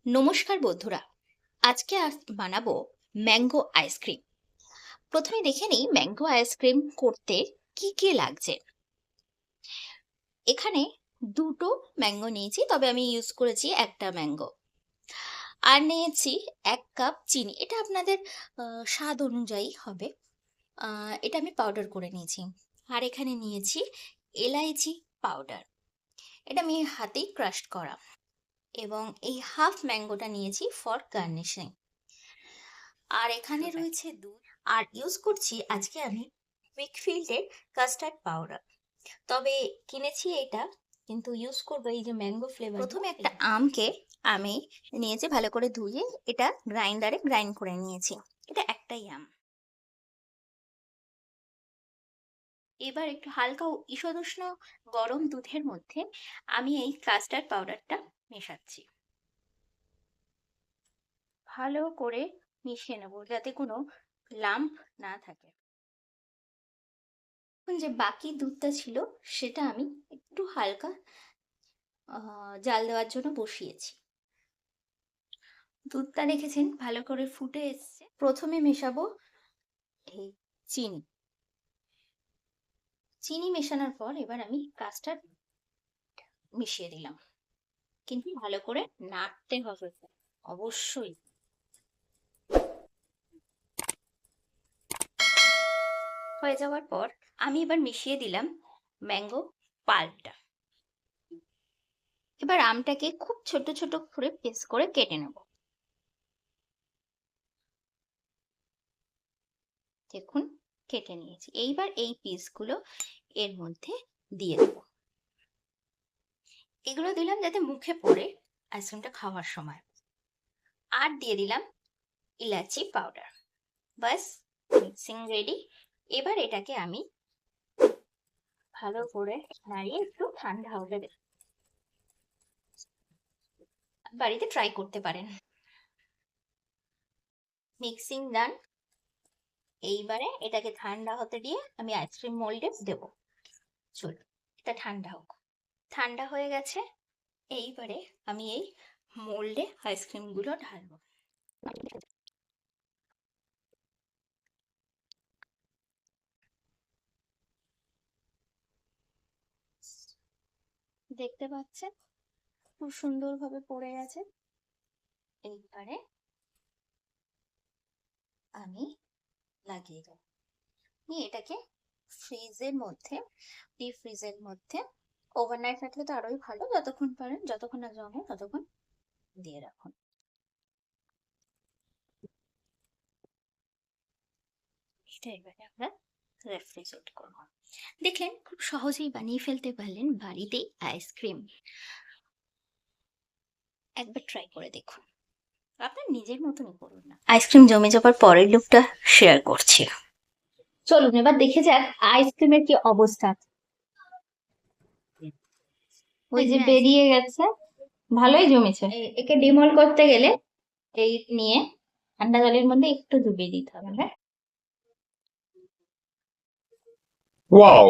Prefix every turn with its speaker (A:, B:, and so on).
A: নমস্কার বন্ধুরা, আজকে বানাবো ম্যাঙ্গো আইসক্রিম। প্রথমে দেখে নিই ম্যাঙ্গো আইসক্রিম করতে কি কি লাগছে। এখানে দুটো ম্যাঙ্গো নিয়েছি, তবে আমি ইউজ করেছি একটা ম্যাঙ্গো। আর নিয়েছি 1 কাপ চিনি, এটা আপনাদের স্বাদ অনুযায়ী হবে। এটা আমি পাউডার করে নিয়েছি। আর এখানে নিয়েছি এলাইচি পাউডার, এটা আমি হাতেই ক্রাশ করা। এবং এই হাফ ম্যাঙ্গোটা নিয়েছি ফর গার্নিশিং। আর এখানে রয়েছে দুধ। আর ইউজ করছি আজকে আমি উইকফিল্ডের কাস্টার্ড পাউডার, তবে কিনেছি এটা, কিন্তু ইউজ করবো এই যে ম্যাঙ্গো ফ্লেভার। প্রথমে একটা আমকে আমি নিয়েছি, ভালো করে ধুয়ে এটা গ্রাইন্ডারে গ্রাইন্ড করে নিয়েছি। এটা একটাই আম। এবার একটু হালকা ঈষদুষ্ণ গরম দুধের মধ্যে আমি এই কাস্টার্ড পাউডারটা মেশাচ্ছি। ভালো করে মিশিয়ে নেবো যাতে কোনো লাম্প না থাকে। যে বাকি দুধটা ছিল সেটা আমি একটু হালকা জাল দেওয়ার জন্য বসিয়েছি। দুধটা দেখেছেন ভালো করে ফুটে এসছে। প্রথমে মেশাবো এই চিনি। চিনি মেশানোর পর এবার আমি কাস্টার্ড মিশিয়ে দিলাম, কিন্তু ভালো করে নাড়তে হবে অবশ্যই। হয়ে যাওয়ার পর আমি এবার মিশিয়ে দিলাম ম্যাঙ্গো পাল্পটা। এবার আমটাকে খুব ছোট ছোট করে পিস করে কেটে নেব। দেখুন কেটে নিয়েছি। এইবার এই পিসগুলো এর মধ্যে দিয়ে দেবো। এগুলো দিলাম যাতে মুখে পড়ে আইসক্রিমটা খাওয়ার সময়। আর দিয়ে দিলাম ইলাচি পাউডার। বাস, মিক্সিং রেডি। এবার এটাকে আমি ভালো করে নাড়িয়ে একটু ঠান্ডা হতে দেব। বাড়িতে ট্রাই করতে পারেন। মিক্সিং ডান। এইবারে এটাকে ঠান্ডা হতে দিয়ে আমি আইসক্রিম মোল্ডে দেব। চলো এটা ঠান্ডা হোক। ঠান্ডা হয়ে গেছে। এইবারে আমি এই মোল্ডে আইসক্রিম গুলো ঢালবো। দেখতে পাচ্ছেন খুব সুন্দরভাবে পড়ে গেছে। এইবারে আমি লাগিয়ে দেব। এটাকে ফ্রিজের মধ্যে, ডিপ ফ্রিজের মধ্যে ওভারনাইট রাখলে তো আরোই ভালো, যতক্ষণ পারেন, যতক্ষণ না জমে ততক্ষণ দিয়ে রাখুন। এটা এবারে আমরা রেফ্রিজারেট করব। দেখলেন খুব সহজেই বানিয়ে ফেলতে পারলেন বাড়িতেই আইসক্রিম। একবার ট্রাই করে দেখুন, আপনার নিজের মতনই করুন না। আইসক্রিম জমে যাবার পরের লুকটা শেয়ার করছি। চলুন এবার দেখে যাক আইসক্রিমের কি অবস্থা। ওই যে বেরিয়ে গেছে, ভালোই জমেছে। একে ডিমল করতে গেলে এই নিয়ে ঠান্ডা জলের মধ্যে একটু ডুবিয়ে দিতে হবে।
B: Wow!